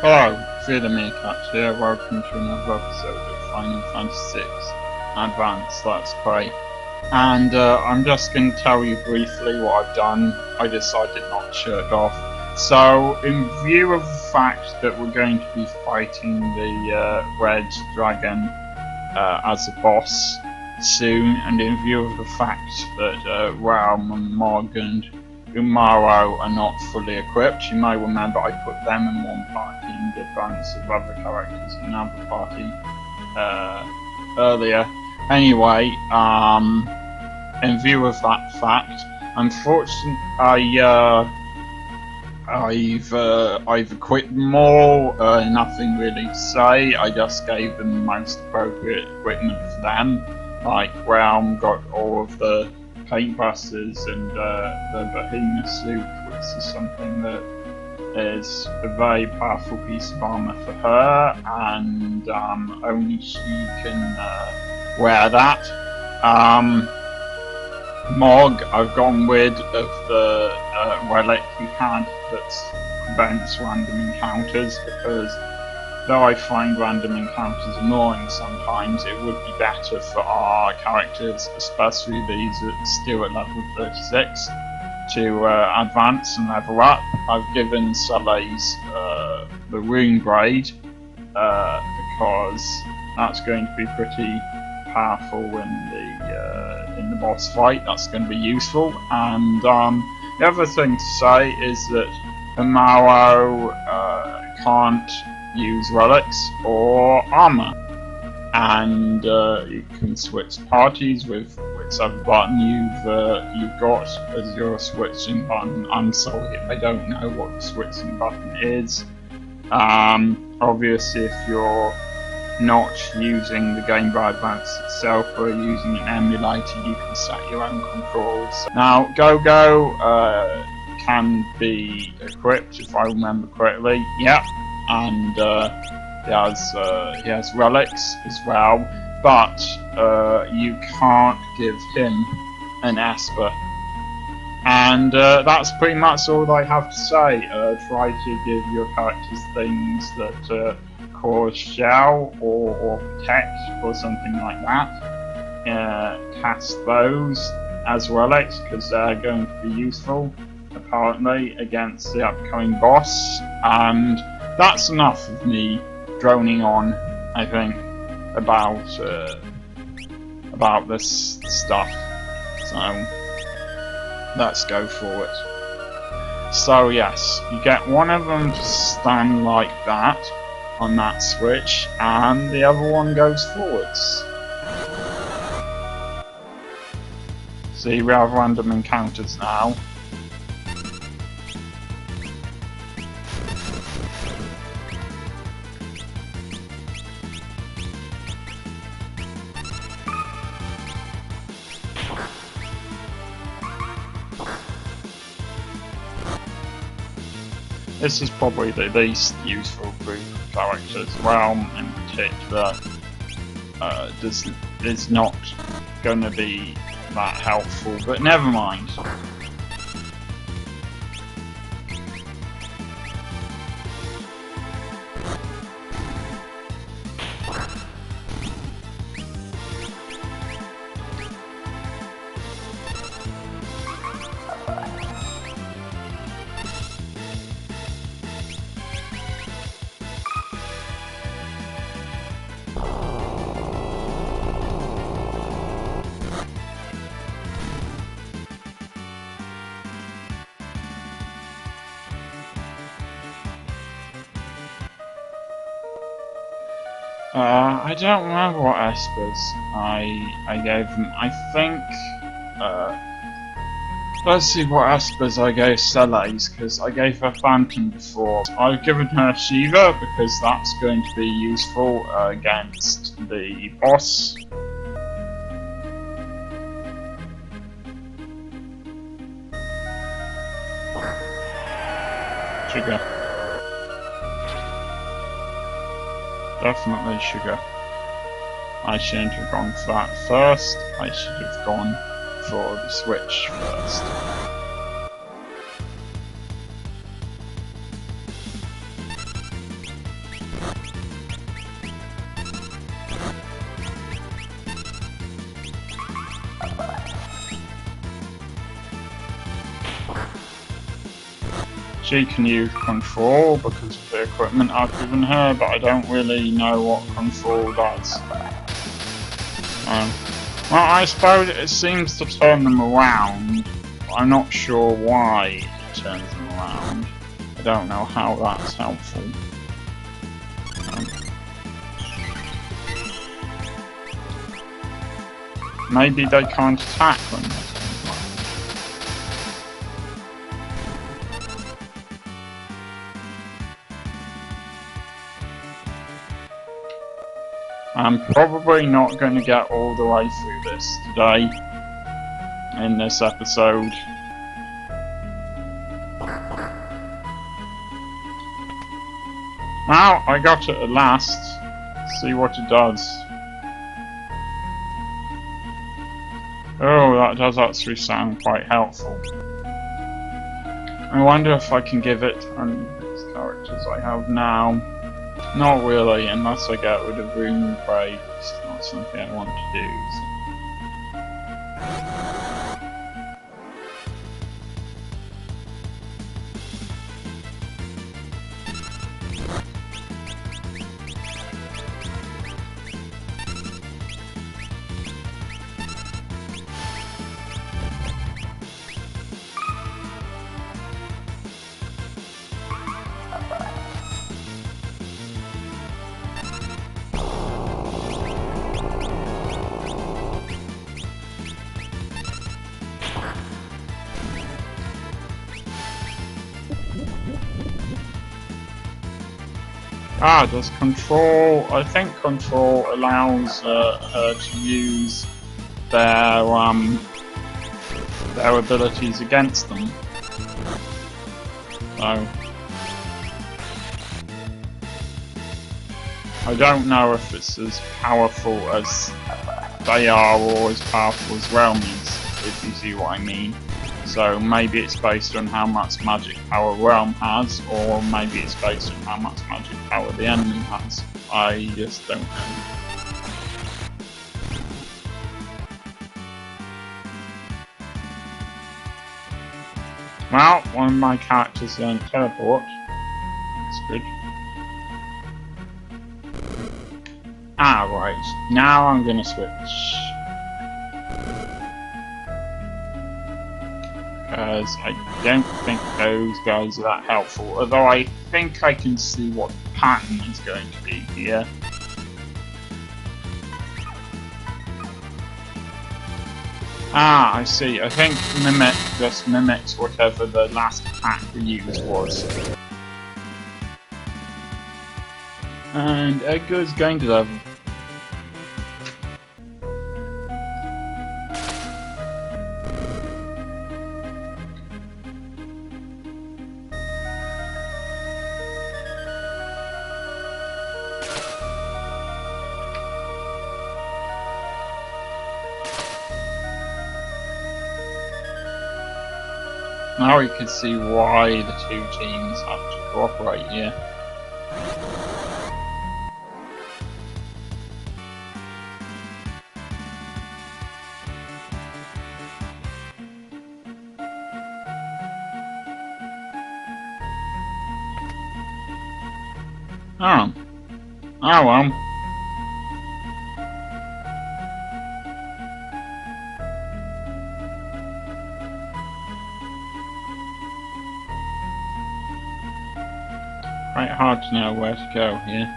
Hello, Fear the Meerkat here, welcome to another episode of Final Fantasy VI Advanced Let's Play. And I'm just going to tell you briefly what I've done. I decided not to shirt off. So, in view of the fact that we're going to be fighting the Red Dragon as a boss soon, and in view of the fact that Realm and Mog and Umaro are not fully equipped, you may remember I put them in one party and did balance of other characters in another party earlier. Anyway, in view of that fact, unfortunately I've equipped them all, nothing really to say. I just gave them the most appropriate equipment for them. Like Realm got all of the paintbrushes and the behemoth suit, which is something that is a very powerful piece of armor for her, and only she can wear that. Mog, I've gone rid of the relic he had that prevents random encounters, because though I find random encounters annoying sometimes, it would be better for our characters, especially these still at level 36, to advance and level up. I've given Soleil's the Rune Braid, because that's going to be pretty powerful in the boss fight. That's going to be useful. And the other thing to say is that Umaro can't use relics or armor, and you can switch parties with whichever button you've got as your switching button. I'm sorry, I don't know what the switching button is. Obviously, if you're not using the Game Boy Advance itself or using an emulator, you can set your own controls. Now, Go-Go can be equipped, if I remember correctly. Yep, and he has relics as well, but you can't give him an Esper. And that's pretty much all I have to say. Try to give your characters things that cause shell or protect or something like that. Cast those as relics, because they're going to be useful, apparently, against the upcoming boss. And that's enough of me droning on, I think, about this stuff. So let's go for it. So yes, you get one of them to stand like that on that switch, and the other one goes forwards. See, we have random encounters now. This is probably the least useful group of characters. Realm in particular is not going to be that helpful, but never mind. I don't remember what Espers I gave them. I think, let's see what Espers I gave Stella's, because I gave her Phantom before. I've given her Shiva, because that's going to be useful against the boss. Sugar. Definitely sugar. I shouldn't have gone for that first. I should have gone for the switch first. She can use control because of the equipment I've given her, but I don't really know what control does. Well, I suppose it seems to turn them around. I'm not sure why it turns them around. I don't know how that's helpful. Maybe they can't attack when they're turned around. I'm probably not going to get all the way through this today, in this episode. Well, I got it at last. See what it does. Oh, that does actually sound quite helpful. I wonder if I can give it on these characters I have now. Not really, unless I get rid of Room Brave. It's not something I want to do. So. Does control? I think control allows her to use their abilities against them. So I don't know if it's as powerful as they are or as powerful as Realm is, if you see what I mean. So maybe it's based on how much magic power Realm has, or maybe it's based on how much magic power the enemy has. I just don't know. Well, one of my characters learned teleport. That's good. Right. Now I'm gonna switch. Because I don't think those guys are that helpful, although I think I can see what the pattern is going to be here. I see. I think Mimic just mimics whatever the last attack we used was. And Edgar's going to level. Now we can see why the two teams have to cooperate here. Oh well. Quite hard to know where to go here.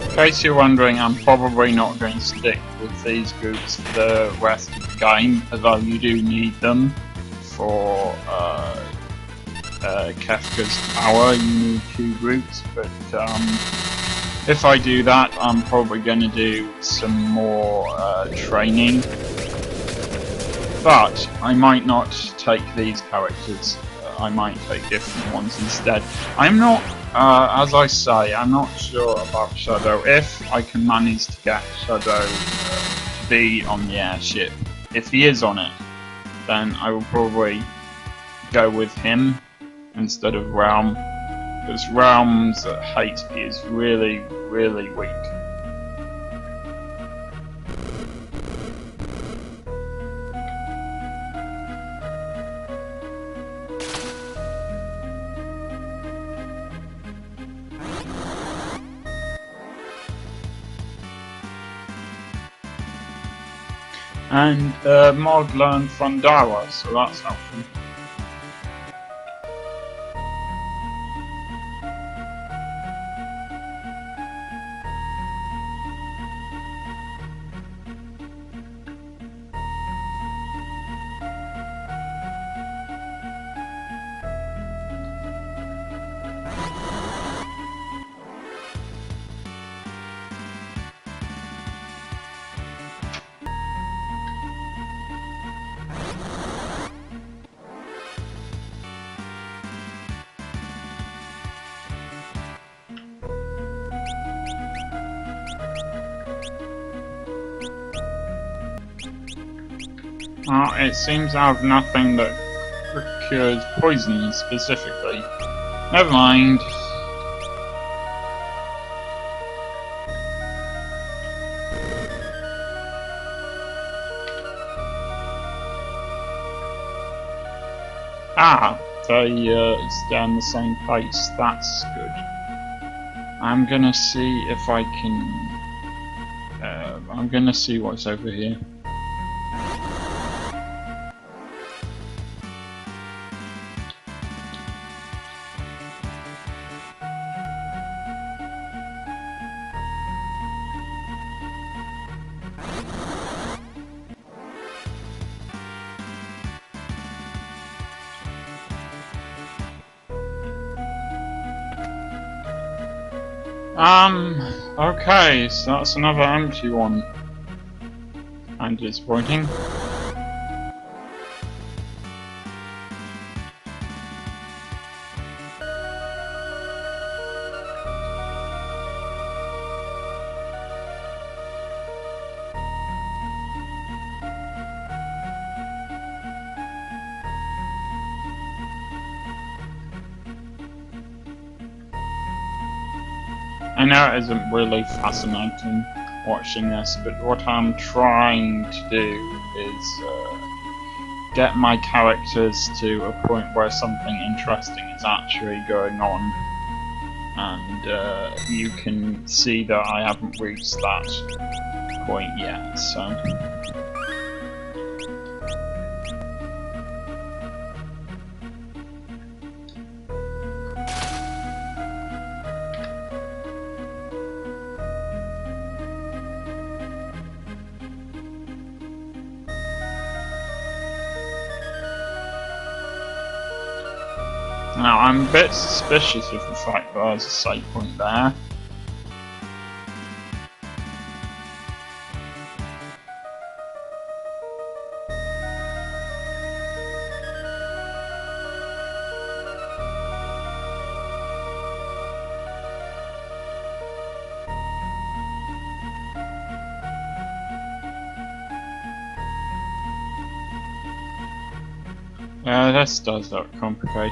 In case you're wondering, I'm probably not going to stick with these groups for the rest of the game, although you do need them for Kefka's power. You need 2 groups, but if I do that, I'm probably going to do some more training. But I might not take these characters I might take different ones instead. I'm not, as I say, I'm not sure about Shadow. If I can manage to get Shadow to be on the airship, if he is on it, then I will probably go with him instead of Realm, because Realm's HP is really, really weak. And Mod learned from Dawa, so that's helpful. It seems I have nothing that cures poison specifically. Never mind. They stay on the same pace. That's good. I'm gonna see if I can. I'm gonna see what's over here. Okay, so that's another empty one. And disappointing. I know it isn't really fascinating watching this, but what I'm trying to do is get my characters to a point where something interesting is actually going on, and you can see that I haven't reached that point yet, so... Now, I'm a bit suspicious of the fact that there's a save point there. This does look complicated.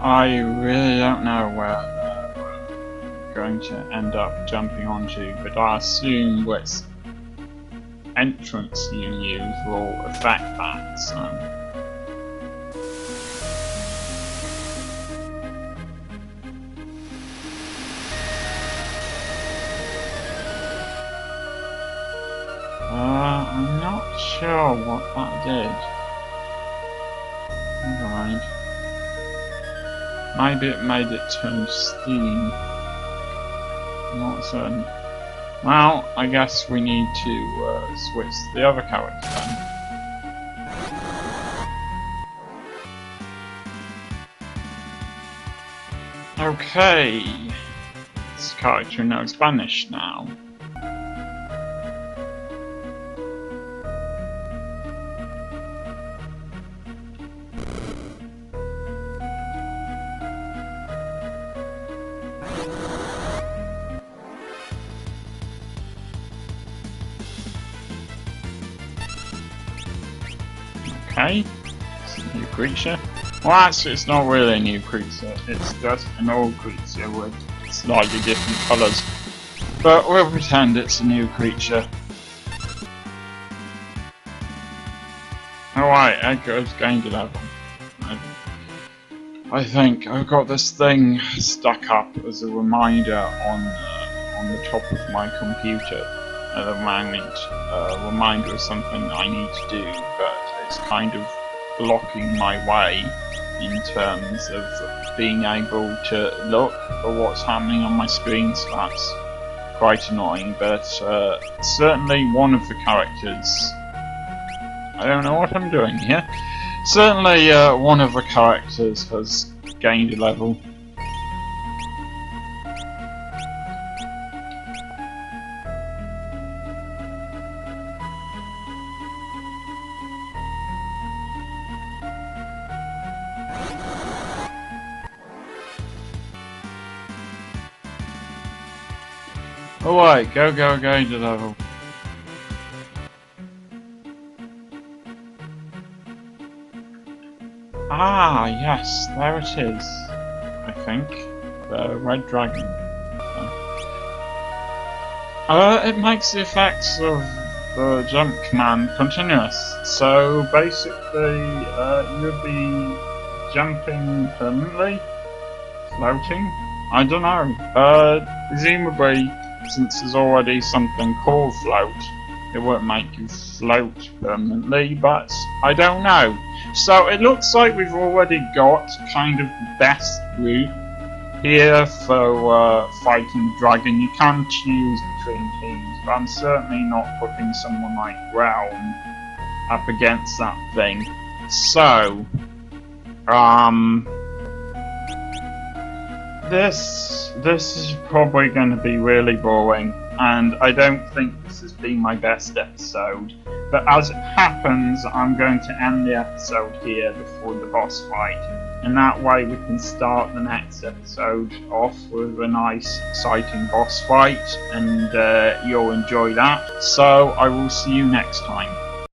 I really don't know where we're going to end up jumping onto, but I assume which entrance you use will affect that, so... I'm not sure what that did. Alright. Maybe it made it turn steam. I'm not certain. Well, I guess we need to switch to the other character then. Okay, this character knows Spanish now. Okay, it's a new creature. Well, actually, it's not really a new creature, it's just an old creature with slightly different colours. But we'll pretend it's a new creature. Alright, Edgar's gained a level. I think I've got this thing stuck up as a reminder on the top of my computer at the moment. A reminder of something I need to do, but it's kind of blocking my way in terms of being able to look at what's happening on my screen, so that's quite annoying. But certainly one of the characters, I don't know what I'm doing here, certainly one of the characters has gained a level. Alright, go to level. Ah, yes, there it is. I think. The red dragon. It makes the effects of the jump command continuous. So basically, you'll be jumping permanently? Floating? I don't know. Presumably, since there's already something called float, it won't make you float permanently, but I don't know. So it looks like we've already got kind of the best route here for fighting dragon. You can choose between teams, but I'm certainly not putting someone like Realm up against that thing. So, this is probably going to be really boring, and I don't think this has been my best episode. But as it happens, I'm going to end the episode here before the boss fight, and that way we can start the next episode off with a nice, exciting boss fight, and you'll enjoy that. So I will see you next time.